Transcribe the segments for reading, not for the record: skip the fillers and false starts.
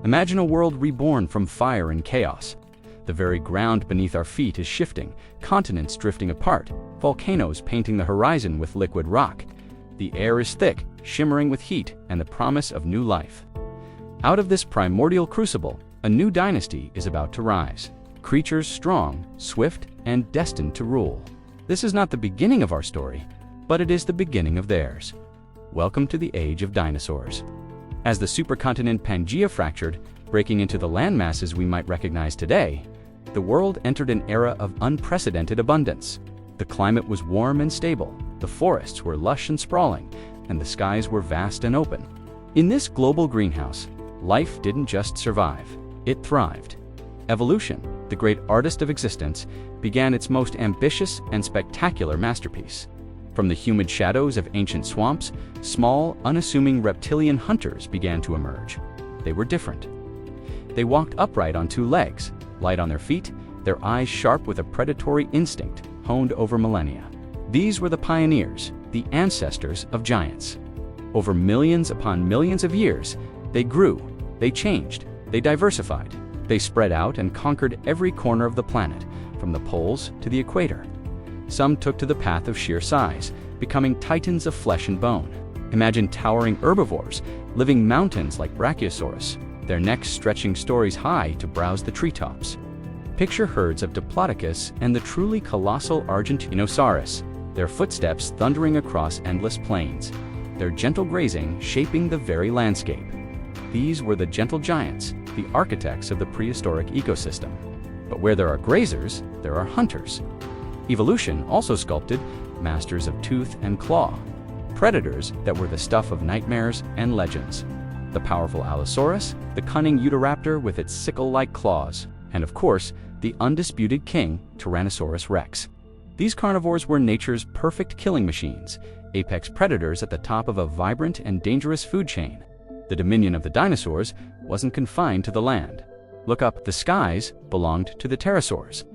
Imagine a world reborn from fire and chaos. The very ground beneath our feet is shifting, continents drifting apart, volcanoes painting the horizon with liquid rock. The air is thick, shimmering with heat and the promise of new life. Out of this primordial crucible, a new dynasty is about to rise. Creatures strong, swift, and destined to rule. This is not the beginning of our story, but it is the beginning of theirs. Welcome to the age of dinosaurs. As the supercontinent Pangaea fractured, breaking into the landmasses we might recognize today, the world entered an era of unprecedented abundance. The climate was warm and stable, the forests were lush and sprawling, and the skies were vast and open. In this global greenhouse, life didn't just survive, it thrived. Evolution, the great artist of existence, began its most ambitious and spectacular masterpiece. From the humid shadows of ancient swamps, small, unassuming reptilian hunters began to emerge. They were different. They walked upright on two legs, light on their feet, their eyes sharp with a predatory instinct honed over millennia. These were the pioneers, the ancestors of giants. Over millions upon millions of years, they grew, they changed, they diversified. They spread out and conquered every corner of the planet, from the poles to the equator. Some took to the path of sheer size, becoming titans of flesh and bone. Imagine towering herbivores, living mountains like Brachiosaurus, their necks stretching stories high to browse the treetops. Picture herds of Diplodocus and the truly colossal Argentinosaurus, their footsteps thundering across endless plains, their gentle grazing shaping the very landscape. These were the gentle giants, the architects of the prehistoric ecosystem. But where there are grazers, there are hunters. Evolution also sculpted masters of tooth and claw, predators that were the stuff of nightmares and legends. The powerful Allosaurus, the cunning Utahraptor with its sickle-like claws, and of course, the undisputed king, Tyrannosaurus rex. These carnivores were nature's perfect killing machines, apex predators at the top of a vibrant and dangerous food chain. The dominion of the dinosaurs wasn't confined to the land. Look up, the skies belonged to the pterosaurs.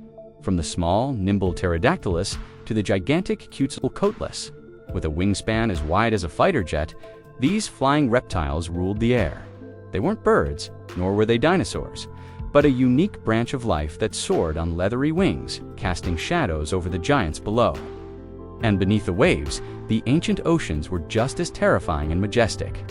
From the small, nimble Pterodactylus to the gigantic Quetzalcoatlus. With a wingspan as wide as a fighter jet, these flying reptiles ruled the air. They weren't birds, nor were they dinosaurs, but a unique branch of life that soared on leathery wings, casting shadows over the giants below. And beneath the waves, the ancient oceans were just as terrifying and majestic.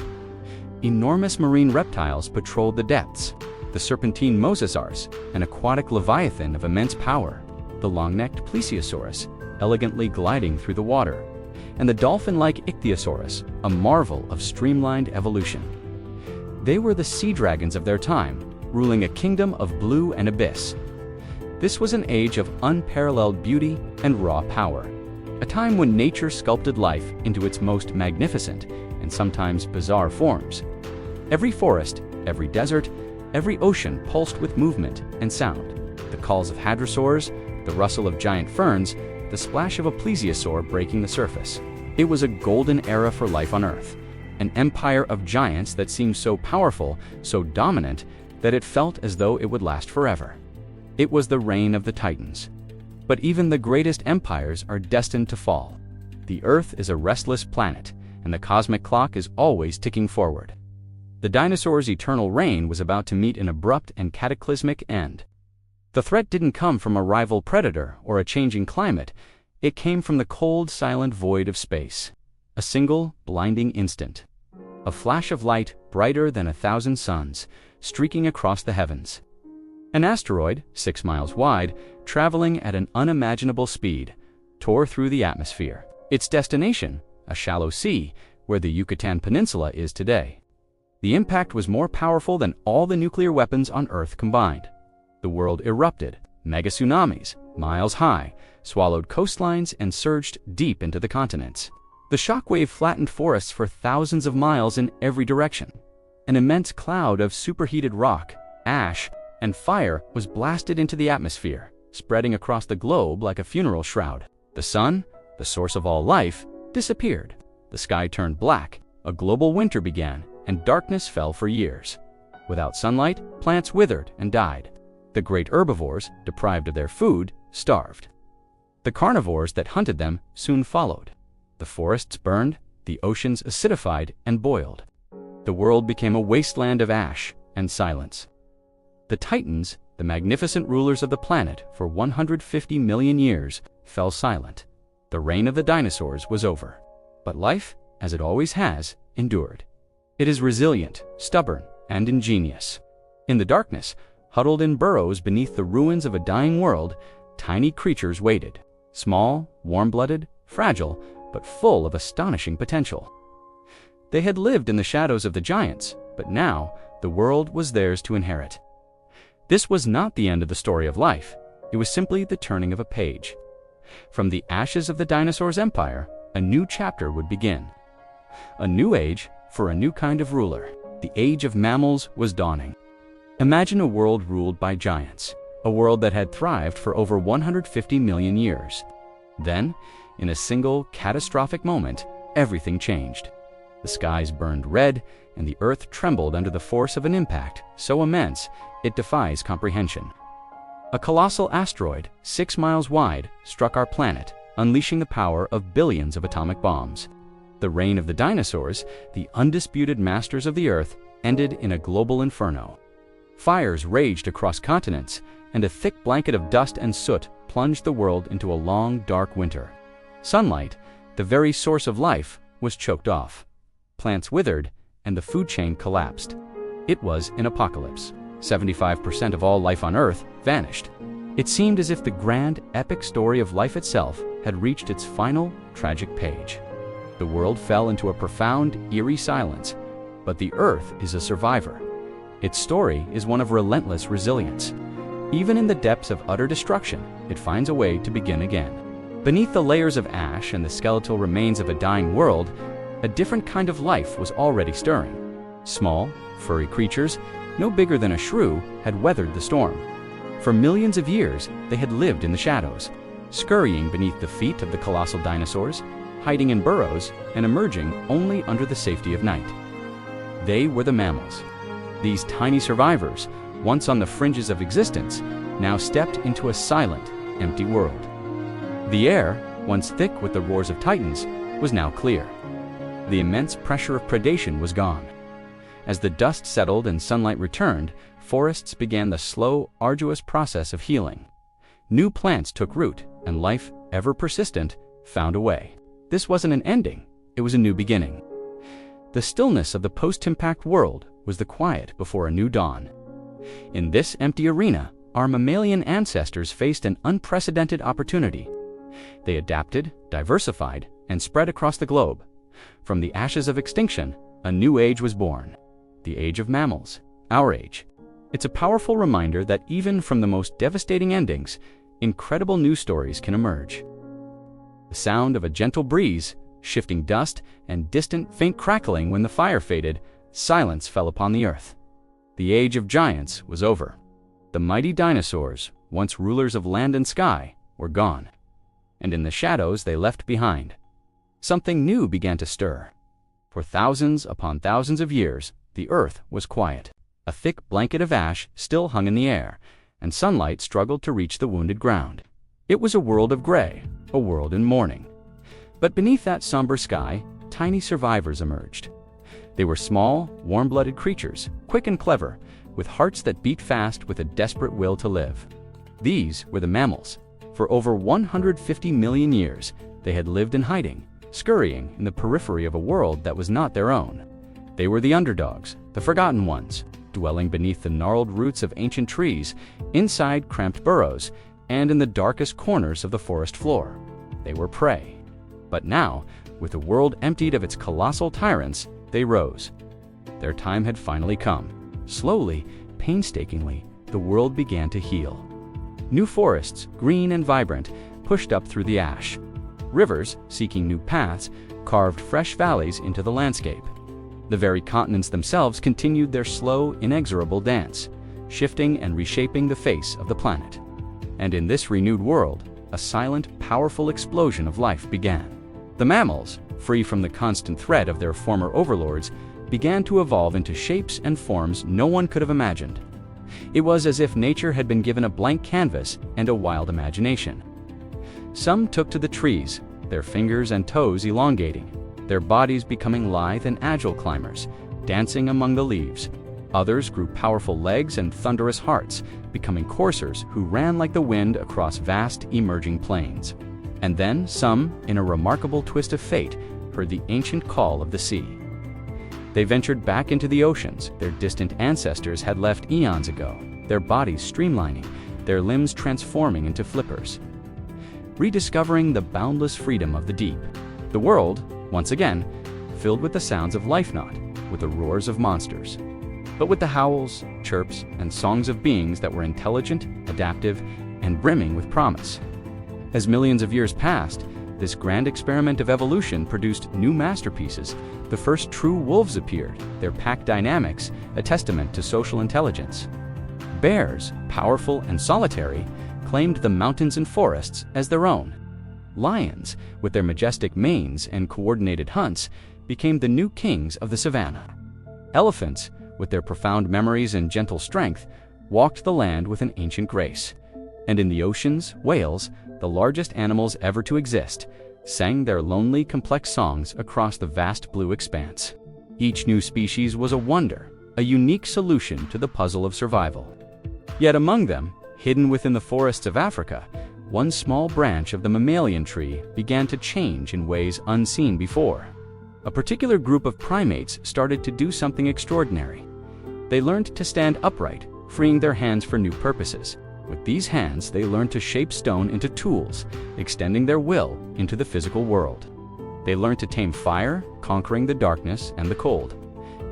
Enormous marine reptiles patrolled the depths. The serpentine mosasaurs, an aquatic leviathan of immense power, the long-necked plesiosaurus, elegantly gliding through the water, and the dolphin-like ichthyosaurus, a marvel of streamlined evolution. They were the sea dragons of their time, ruling a kingdom of blue and abyss. This was an age of unparalleled beauty and raw power, a time when nature sculpted life into its most magnificent and sometimes bizarre forms. Every forest, every desert, every ocean pulsed with movement and sound. The calls of hadrosaurs, the rustle of giant ferns, the splash of a plesiosaur breaking the surface. It was a golden era for life on Earth, an empire of giants that seemed so powerful, so dominant, that it felt as though it would last forever. It was the reign of the Titans. But even the greatest empires are destined to fall. The Earth is a restless planet, and the cosmic clock is always ticking forward. The dinosaurs' eternal reign was about to meet an abrupt and cataclysmic end. The threat didn't come from a rival predator or a changing climate. It came from the cold, silent void of space. A single, blinding instant. A flash of light brighter than 1,000 suns, streaking across the heavens. An asteroid, 6 miles wide, traveling at an unimaginable speed, tore through the atmosphere. Its destination, a shallow sea, where the Yucatan Peninsula is today. The impact was more powerful than all the nuclear weapons on Earth combined. The world erupted, mega tsunamis, miles high, swallowed coastlines and surged deep into the continents. The shockwave flattened forests for thousands of miles in every direction. An immense cloud of superheated rock, ash, and fire was blasted into the atmosphere, spreading across the globe like a funeral shroud. The sun, the source of all life, disappeared. The sky turned black, a global winter began, and darkness fell for years. Without sunlight, plants withered and died. The great herbivores, deprived of their food, starved. The carnivores that hunted them soon followed. The forests burned, the oceans acidified and boiled. The world became a wasteland of ash, and silence. The Titans, the magnificent rulers of the planet for 150 million years, fell silent. The reign of the dinosaurs was over. But life, as it always has, endured. It is resilient, stubborn, and ingenious. In the darkness, huddled in burrows beneath the ruins of a dying world, tiny creatures waited. Small, warm-blooded, fragile, but full of astonishing potential. They had lived in the shadows of the giants, but now the world was theirs to inherit. This was not the end of the story of life. It was simply the turning of a page. From the ashes of the dinosaurs' empire, a new chapter would begin. A new age for a new kind of ruler. The age of mammals was dawning. Imagine a world ruled by giants, a world that had thrived for over 150 million years. Then, in a single catastrophic moment, everything changed. The skies burned red, and the earth trembled under the force of an impact so immense it defies comprehension. A colossal asteroid, 6 miles wide, struck our planet, unleashing the power of billions of atomic bombs. The reign of the dinosaurs, the undisputed masters of the earth, ended in a global inferno. Fires raged across continents, and a thick blanket of dust and soot plunged the world into a long, dark winter. Sunlight, the very source of life, was choked off. Plants withered, and the food chain collapsed. It was an apocalypse. 75% of all life on Earth vanished. It seemed as if the grand, epic story of life itself had reached its final, tragic page. The world fell into a profound, eerie silence, but the Earth is a survivor. Its story is one of relentless resilience. Even in the depths of utter destruction, it finds a way to begin again. Beneath the layers of ash and the skeletal remains of a dying world, a different kind of life was already stirring. Small, furry creatures, no bigger than a shrew, had weathered the storm. For millions of years, they had lived in the shadows, scurrying beneath the feet of the colossal dinosaurs, hiding in burrows, and emerging only under the safety of night. They were the mammals. These tiny survivors, once on the fringes of existence, now stepped into a silent, empty world. The air, once thick with the roars of titans, was now clear. The immense pressure of predation was gone. As the dust settled and sunlight returned, forests began the slow, arduous process of healing. New plants took root, and life, ever persistent, found a way. This wasn't an ending, it was a new beginning. The stillness of the post-impact world was the quiet before a new dawn. In this empty arena, our mammalian ancestors faced an unprecedented opportunity. They adapted, diversified, and spread across the globe. From the ashes of extinction, a new age was born. The age of mammals, our age. It's a powerful reminder that even from the most devastating endings, incredible new stories can emerge. The sound of a gentle breeze, shifting dust, and distant, faint crackling when the fire faded, silence fell upon the earth. The age of giants was over. The mighty dinosaurs, once rulers of land and sky, were gone. And in the shadows they left behind, something new began to stir. For thousands upon thousands of years, the earth was quiet. A thick blanket of ash still hung in the air, and sunlight struggled to reach the wounded ground. It was a world of gray, a world in mourning. But beneath that somber sky, tiny survivors emerged. They were small, warm-blooded creatures, quick and clever, with hearts that beat fast with a desperate will to live. These were the mammals. For over 150 million years, they had lived in hiding, scurrying in the periphery of a world that was not their own. They were the underdogs, the forgotten ones, dwelling beneath the gnarled roots of ancient trees, inside cramped burrows, and in the darkest corners of the forest floor. They were prey. But now, with the world emptied of its colossal tyrants, they rose. Their time had finally come. Slowly, painstakingly, the world began to heal. New forests, green and vibrant, pushed up through the ash. Rivers, seeking new paths, carved fresh valleys into the landscape. The very continents themselves continued their slow, inexorable dance, shifting and reshaping the face of the planet. And in this renewed world, a silent, powerful explosion of life began. The mammals, free from the constant threat of their former overlords, began to evolve into shapes and forms no one could have imagined. It was as if nature had been given a blank canvas and a wild imagination. Some took to the trees, their fingers and toes elongating, their bodies becoming lithe and agile climbers, dancing among the leaves. Others grew powerful legs and thunderous hearts, becoming coursers who ran like the wind across vast emerging plains. And then some, in a remarkable twist of fate, heard the ancient call of the sea. They ventured back into the oceans their distant ancestors had left eons ago, their bodies streamlining, their limbs transforming into flippers. Rediscovering the boundless freedom of the deep. The world, once again, filled with the sounds of life, not with the roars of monsters, but with the howls, chirps, and songs of beings that were intelligent, adaptive, and brimming with promise. As millions of years passed, this grand experiment of evolution produced new masterpieces. The first true wolves appeared, their pack dynamics a testament to social intelligence. Bears, powerful and solitary, claimed the mountains and forests as their own. Lions, with their majestic manes and coordinated hunts, became the new kings of the savannah. Elephants, with their profound memories and gentle strength, walked the land with an ancient grace. And in the oceans, whales, the largest animals ever to exist, sang their lonely, complex songs across the vast blue expanse. Each new species was a wonder, a unique solution to the puzzle of survival. Yet among them, hidden within the forests of Africa, one small branch of the mammalian tree began to change in ways unseen before. A particular group of primates started to do something extraordinary. They learned to stand upright, freeing their hands for new purposes. With these hands, they learned to shape stone into tools, extending their will into the physical world. They learned to tame fire, conquering the darkness and the cold.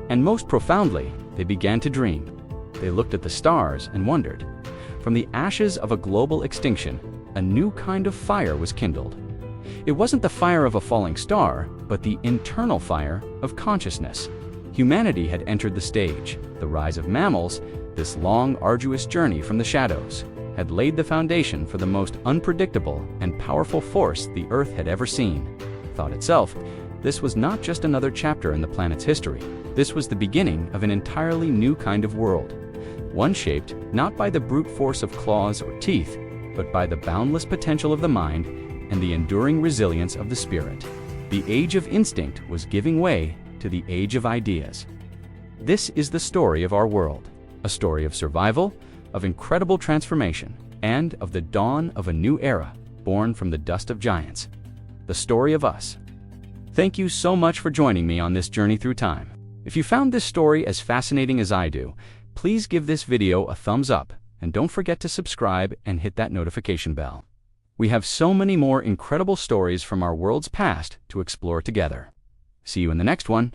And most profoundly, they began to dream. They looked at the stars and wondered. From the ashes of a global extinction, a new kind of fire was kindled. It wasn't the fire of a falling star, but the internal fire of consciousness. Humanity had entered the stage. The rise of mammals, this long, arduous journey from the shadows, had laid the foundation for the most unpredictable and powerful force the Earth had ever seen. Thought itself, this was not just another chapter in the planet's history. This was the beginning of an entirely new kind of world. One shaped not by the brute force of claws or teeth, but by the boundless potential of the mind and the enduring resilience of the spirit. The age of instinct was giving way to the age of ideas. This is the story of our world, a story of survival, of incredible transformation, and of the dawn of a new era born from the dust of giants. The story of us. Thank you so much for joining me on this journey through time. If you found this story as fascinating as I do, please give this video a thumbs up and don't forget to subscribe and hit that notification bell. We have so many more incredible stories from our world's past to explore together. See you in the next one.